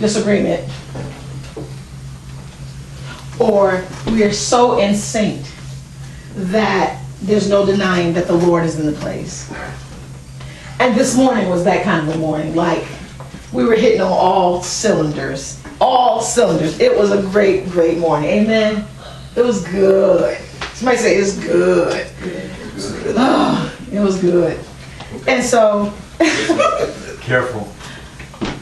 disagreement, or we are so in sync that there's no denying that the Lord is in the place. And this morning was that kind of a morning. Like, we were hitting on all cylinders. All cylinders. It was a great, great morning. Amen. It was good. Somebody say it's good. Oh, it was good. And so... Careful.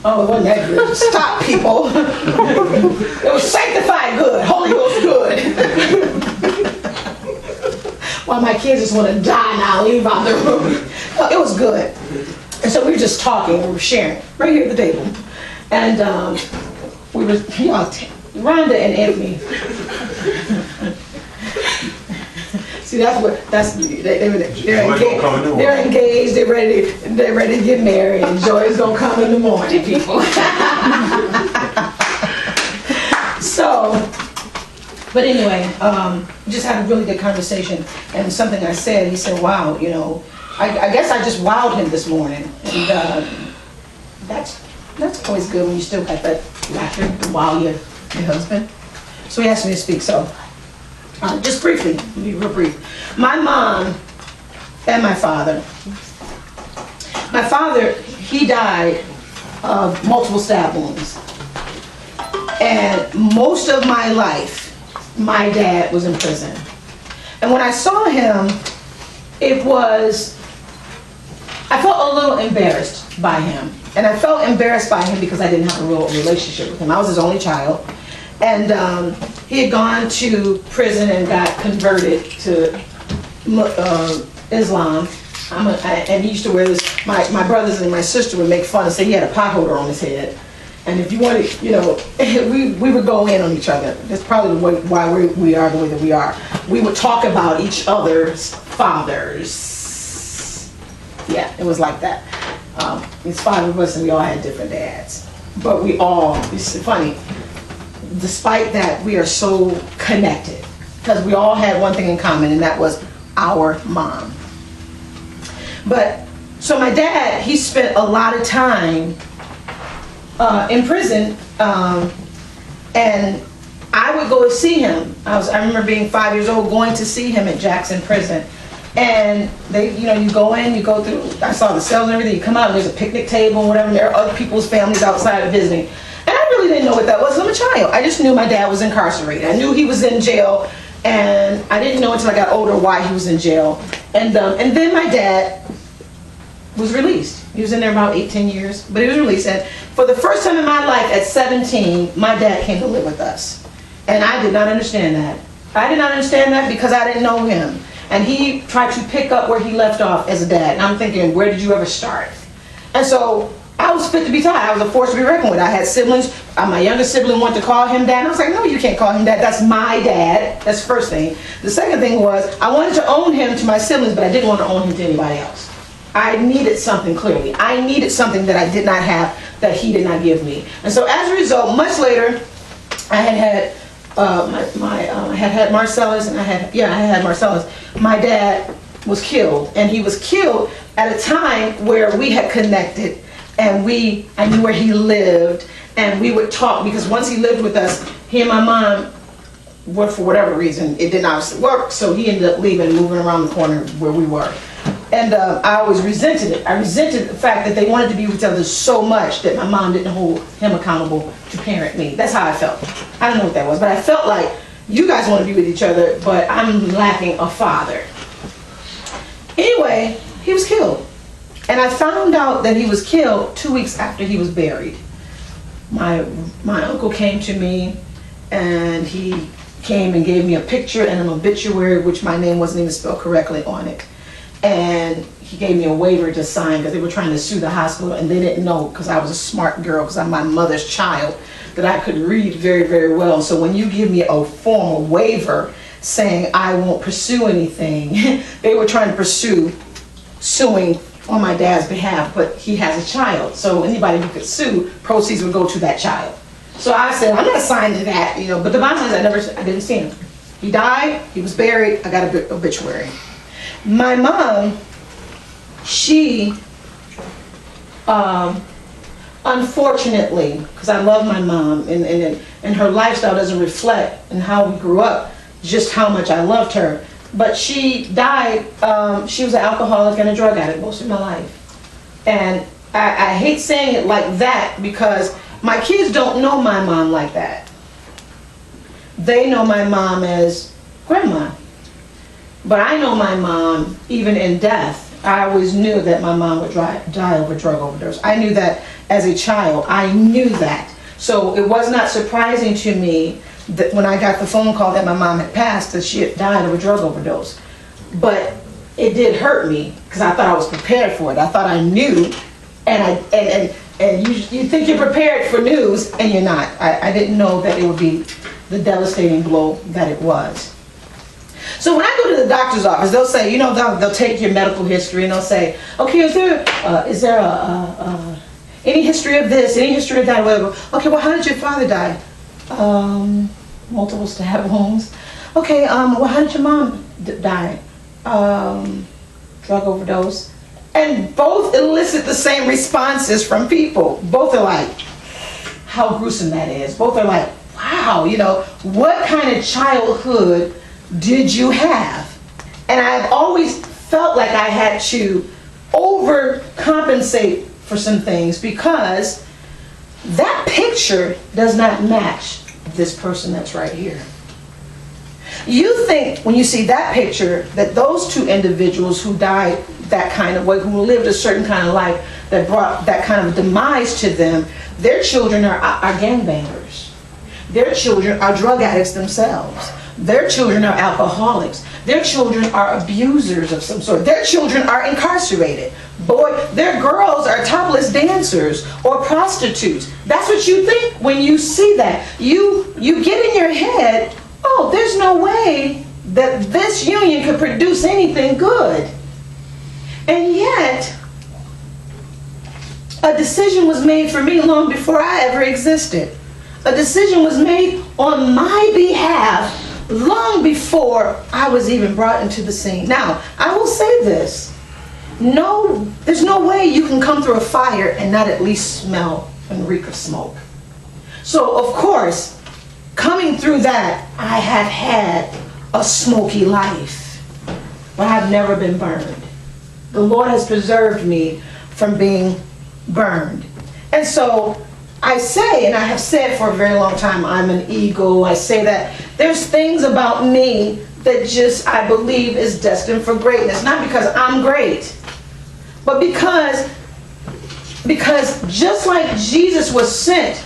Oh, it wasn't that good. Stop, people. It was sanctified good. Holy Ghost good. While my kids just want to die now, leave out the room. No, it was good. And so we were just talking, we were sharing, right here at the table. And we were, Rhonda and Anthony. See, they're engaged, they're ready to get married, and joy is gonna come in the morning, people. So, but anyway, we just had a really good conversation, and something I said, he said, wow, you know, I guess I just wowed him this morning, and that's always good when you still got that laughter to wow your husband. So he asked me to speak, so. Just briefly, be real brief. My mom and my father. My father, he died of multiple stab wounds. And most of my life, my dad was in prison. And when I saw him, I felt a little embarrassed by him. And I felt embarrassed by him because I didn't have a real relationship with him. I was his only child. And he had gone to prison and got converted to Islam. And he used to wear this, my brothers and my sister would make fun and say he had a pot holder on his head. And if you wanted, you know, we would go in on each other. That's probably why we are the way that we are. We would talk about each other's fathers. Yeah, it was like that. It's 5 of us and we all had different dads. But it's funny. Despite that, we are so connected because we all had one thing in common, and that was our mom. But so my dad, he spent a lot of time in prison, and I would go to see him. I remember being 5 years old, going to see him at Jackson Prison, and they, you know, you go in, you go through. I saw the cells and everything. You come out, and there's a picnic table and whatever. And there are other people's families outside visiting. And I really didn't know what that was. I'm a child. I just knew my dad was incarcerated. I knew he was in jail, and I didn't know until I got older why he was in jail. And then my dad was released. He was in there about 8-10 years, but he was released. And for the first time in my life, at 17, my dad came to live with us. And I did not understand that. I did not understand that because I didn't know him. And he tried to pick up where he left off as a dad. And I'm thinking, where did you ever start? And so I was fit to be tied. I was a force to be reckoned with. I had siblings. My youngest sibling wanted to call him dad. And I was like, no, you can't call him dad. That's my dad. That's the first thing. The second thing was, I wanted to own him to my siblings, but I didn't want to own him to anybody else. I needed something clearly. I needed something that I did not have, that he did not give me. And so as a result, much later, I had Marcellus, and I had Marcellus. My dad was killed, and he was killed at a time where we had connected. And I knew where he lived, and we would talk, because once he lived with us, he and my mom, for whatever reason, it didn't obviously work, so he ended up leaving and moving around the corner where we were. And I always resented it. I resented the fact that they wanted to be with each other so much that my mom didn't hold him accountable to parent me. That's how I felt. I don't know what that was, but I felt like you guys want to be with each other, but I'm lacking a father. Anyway, he was killed. And I found out that he was killed 2 weeks after he was buried. My uncle came to me, and he came and gave me a picture and an obituary, which my name wasn't even spelled correctly on it. And he gave me a waiver to sign because they were trying to sue the hospital, and they didn't know, because I was a smart girl, because I'm my mother's child, that I could read very, very well. So when you give me a formal waiver saying I won't pursue anything, they were trying to pursue suing on my dad's behalf, but he has a child, so anybody who could sue, proceeds would go to that child. So I said, I'm not signing to that, you know. But the bottom line is, I didn't see him. He died, he was buried, I got an obituary. My mom, she unfortunately, because I love my mom, and her lifestyle doesn't reflect and how we grew up, just how much I loved her. But she died, she was an alcoholic and a drug addict most of my life. And I hate saying it like that because my kids don't know my mom like that. They know my mom as grandma. But I know my mom, even in death, I always knew that my mom would die of a drug overdose. I knew that as a child. I knew that. So it was not surprising to me that when I got the phone call that my mom had passed, that she had died of a drug overdose. But it did hurt me because I thought I was prepared for it. I thought I knew, and you think you're prepared for news, and you're not. I didn't know that it would be the devastating blow that it was. So when I go to the doctor's office, they'll say, you know, they'll take your medical history and they'll say, okay, is there any history of this, any history of that, whatever. Okay, well, how did your father die? Multiple stab wounds. Okay, well, how did your mom die? Drug overdose. And both elicit the same responses from people. Both are like, how gruesome that is. Both are like, wow, you know, what kind of childhood did you have? And I've always felt like I had to overcompensate for some things because that picture does not match this person that's right here. You think when you see that picture that those two individuals who died that kind of way, who lived a certain kind of life that brought that kind of demise to them, their children are gangbangers. Their children are drug addicts themselves. Their children are alcoholics. Their children are abusers of some sort. Their children are incarcerated. Boy, their girls are topless dancers or prostitutes. That's what you think when you see that. You get in your head, oh, there's no way that this union could produce anything good. And yet, a decision was made for me long before I ever existed. A decision was made on my behalf long before I was even brought into the scene. Now, I will say this. No, there's no way you can come through a fire and not at least smell and reek of smoke. So, of course, coming through that, I have had a smoky life, but I've never been burned. The Lord has preserved me from being burned. And so, I say, and I have said for a very long time, I'm an eagle. I say that there's things about me that just, I believe, is destined for greatness. Not because I'm great, but because just like Jesus was sent,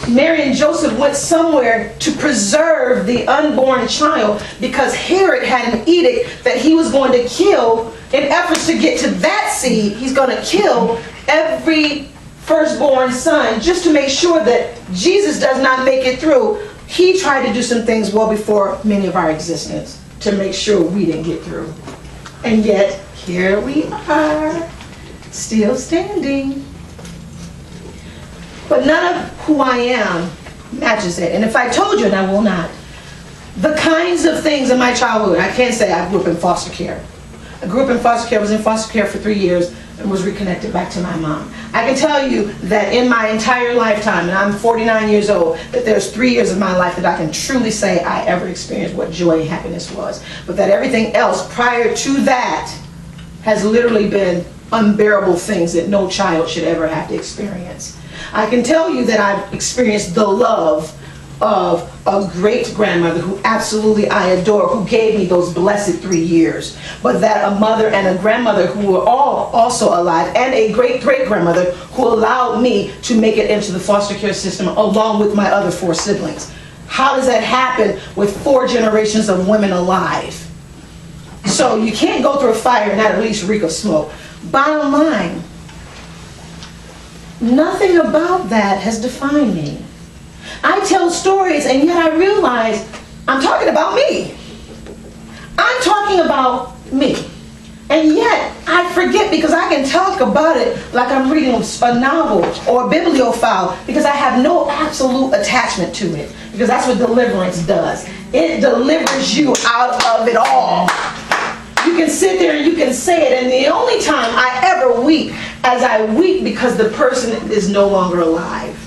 Mary and Joseph went somewhere to preserve the unborn child because Herod had an edict that he was going to kill. In efforts to get to that seed, he's going to kill every firstborn son just to make sure that Jesus does not make it through. He tried to do some things well before many of our existence to make sure we didn't get through. And yet, here we are, still standing. But none of who I am matches it. And if I told you, and I will not, the kinds of things in my childhood, I can't say I grew up in foster care. I grew up in foster care, was in foster care for 3 years, and was reconnected back to my mom. I can tell you that in my entire lifetime, and I'm 49 years old, that there's 3 years of my life that I can truly say I ever experienced what joy and happiness was. But that everything else prior to that has literally been unbearable things that no child should ever have to experience. I can tell you that I've experienced the love of a great grandmother who absolutely I adore, who gave me those blessed 3 years. But that a mother and a grandmother who were all also alive, and a great-great-grandmother who allowed me to make it into the foster care system along with my other 4 siblings. How does that happen with 4 generations of women alive? So you can't go through a fire and not at least reek of smoke. Bottom line, nothing about that has defined me. I tell stories and yet I realize I'm talking about me. I'm talking about me. And yet I forget because I can talk about it like I'm reading a novel or a bibliophile because I have no absolute attachment to it. Because that's what deliverance does. It delivers you out of it all. You can sit there and you can say it, and the only time I ever weep, as I weep because the person is no longer alive.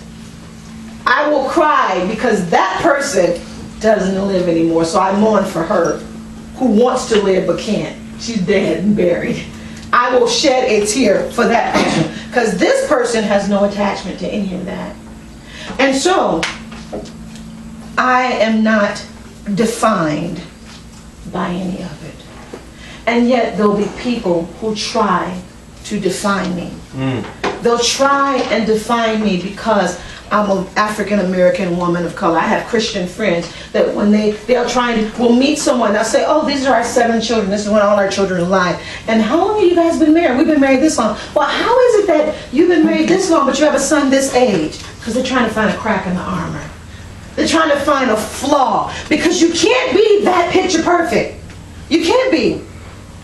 I will cry because that person doesn't live anymore, so I mourn for her who wants to live but can't. She's dead and buried. I will shed a tear for that person because this person has no attachment to any of that. And so, I am not defined by any of it. And yet there'll be people who try to define me. They'll try and define me because I'm an African American woman of color. I have Christian friends that when they're trying to, we'll meet someone, they'll say, oh, these are our 7 children. This is when all our children are alive. And how long have you guys been married? We've been married this long. Well, how is it that you've been married this long, but you have a son this age? Because they're trying to find a crack in the armor. They're trying to find a flaw. Because you can't be that picture perfect. You can't be.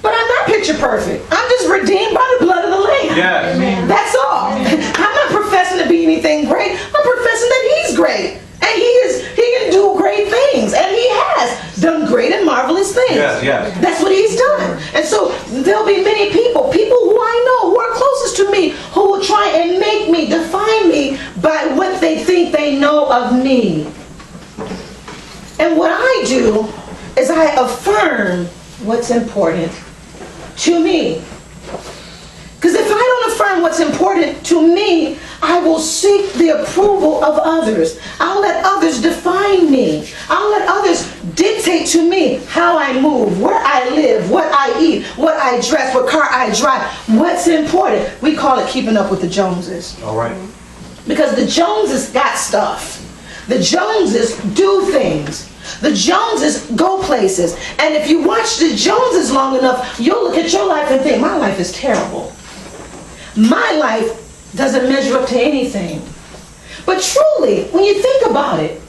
But I'm not picture perfect. I'm just redeemed by the blood of the Lamb. Yes. That's all. I'm not professing to be anything great. I'm professing that He's great. And He can do great things. And He has done great and marvelous things. Yes, yes. That's what He's done. And so there'll be many people who I know, who are closest to me, who will try and make me, define me by what they think they know of me. And what I do is I affirm what's important to me. Because if I don't affirm what's important to me, I will seek the approval of others. I'll let others define me. I'll let others dictate to me how I move, where I live, what I eat, what I dress, what car I drive, what's important. We call it keeping up with the Joneses. All right. Because the Joneses got stuff. The Joneses do things. The Joneses go places. And if you watch the Joneses long enough, you'll look at your life and think, my life is terrible. My life doesn't measure up to anything. But truly, when you think about it,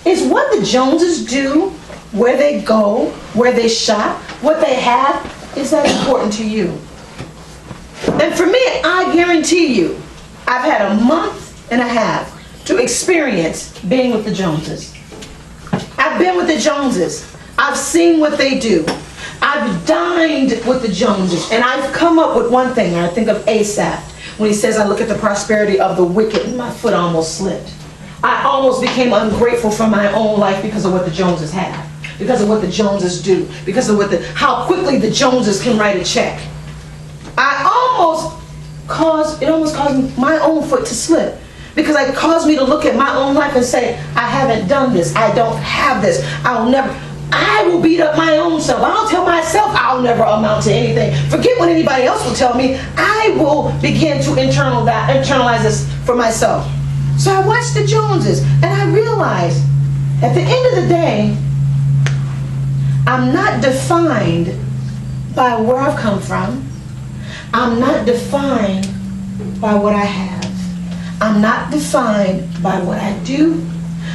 is what the Joneses do, where they go, where they shop, what they have, is that important to you? And for me, I guarantee you, I've had a month and a half to experience being with the Joneses. I've been with the Joneses. I've seen what they do. I've dined with the Joneses. And I've come up with one thing. I think of Sept when he says, I look at the prosperity of the wicked and my foot almost slipped. I almost became ungrateful for my own life because of what the Joneses have. Because of what the Joneses do. Because of how quickly the Joneses can write a check. It almost caused my own foot to slip. Because it caused me to look at my own life and say, I haven't done this. I don't have this. I will beat up my own self. I'll tell myself I'll never amount to anything. Forget what anybody else will tell me. I will begin to internalize this for myself. So I watched the Joneses and I realized at the end of the day, I'm not defined by where I've come from. I'm not defined by what I have. I'm not defined by what I do.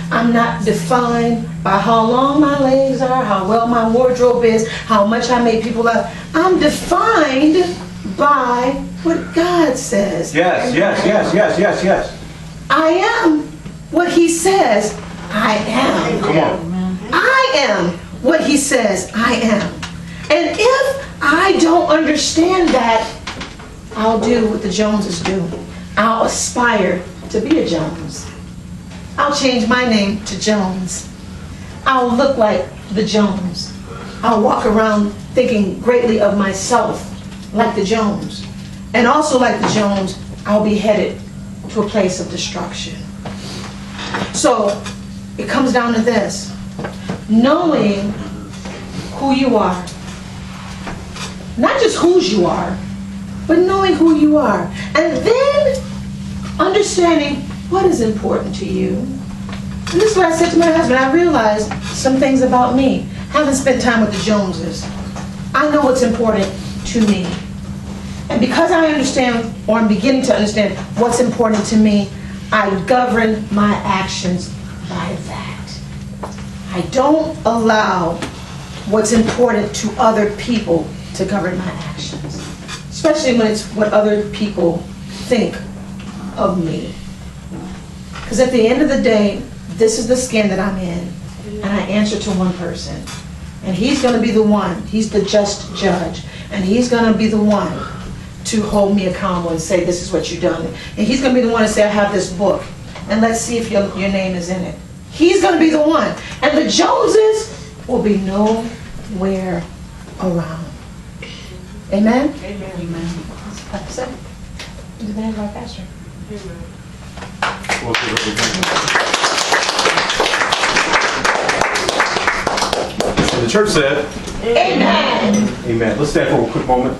I'm not defined by how long my legs are, how well my wardrobe is, how much I make people laugh. I'm defined by what God says. Yes. I am what He says I am. Come on. I am what He says I am. And if I don't understand that, I'll do what the Joneses do. I'll aspire to be a Jones. I'll change my name to Jones. I'll look like the Jones. I'll walk around thinking greatly of myself like the Jones. And also like the Jones, I'll be headed to a place of destruction. So it comes down to this. Knowing who you are. Not just whose you are, but knowing who you are. And then understanding what is important to you. And this is what I said to my husband. I realized some things about me. Having spent time with the Joneses, I know what's important to me. And because I understand, or I'm beginning to understand what's important to me, I govern my actions by that. I don't allow what's important to other people to govern my actions. Especially when it's what other people think of me. Because at the end of the day, this is the skin that I'm in, and I answer to one person. And he's gonna be the one, he's the just judge, and he's gonna be the one to hold me accountable and say, this is what you've done. And he's gonna be the one to say, I have this book, and let's see if your name is in it. He's gonna be the one. And the Joneses will be nowhere around. Amen? Amen. That's it. In the name of our pastor. And the church said, Amen. amen. Let's stand for a quick moment.